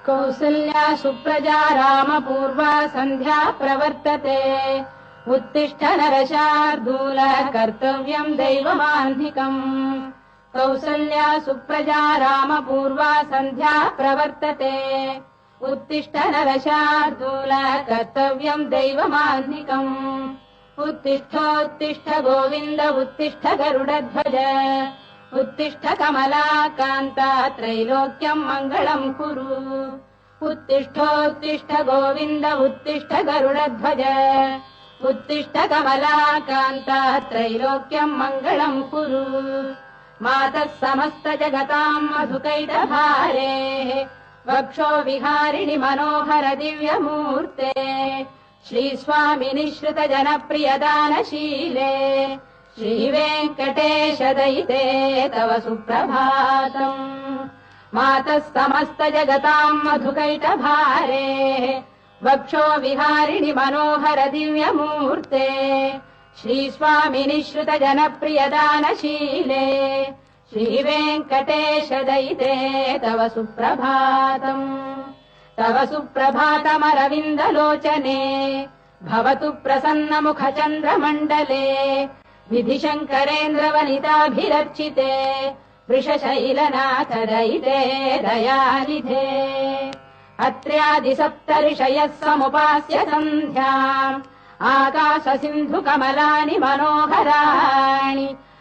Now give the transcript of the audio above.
कौसल्या सुप्रजा रामपूर्वा सन्ध्या प्रवर्तते उत्तिष्ठ नरशार्दूल कर्तव्यम् दैवमाह्निकम् कौसल्या सुप्रजा रामपूर्वा सन्ध्या प्रवर्तते उत्तिष्ठ नरशार्दूल कर्तव्यम् दैवमाह्निकम् उत्तिष्ठोत्तिष्ठ गोविन्द उत्तिष्ठ गरुडध्वज उत्तिष्ठ कमलाकान्ता त्रैलोक्यम् मङ्गलम् कुरु उत्तिष्ठोत्तिष्ठ गोविन्द उत्तिष्ठ गरुडध्वज उत्तिष्ठ कमलाकान्ता त्रैलोक्यम् मङ्गलम् कुरु मातः समस्त जगताम् मधुकैटभारेः वक्षो विहारिणि मनोहर दिव्यमूर्ते श्रीस्वामिनि श्रुत जनप्रियदानशीले श्रीवेङ्कटेश दयिते तव सुप्रभातम् मातः समस्त जगताम् मधुकैटभारेः वक्षो विहारिणि मनोहर दिव्यमूर्ते श्रीस्वामिनि श्रुत जनप्रियदानशीले श्रीवेङ्कटेश दयिते तव सुप्रभातम् तव सुप्रभातमरविन्दलोचने भवतु प्रसन्नमुखचन्द्रमण्डले विधिशङ्करेन्द्रवनिताभिरर्चिते वृषशैलनाथ दयिते दयानिधे अत्र्यादिसप्तऋषयः समुपास्य सन्ध्याम् आकाश सिन्धु कमलानि मनोहराणि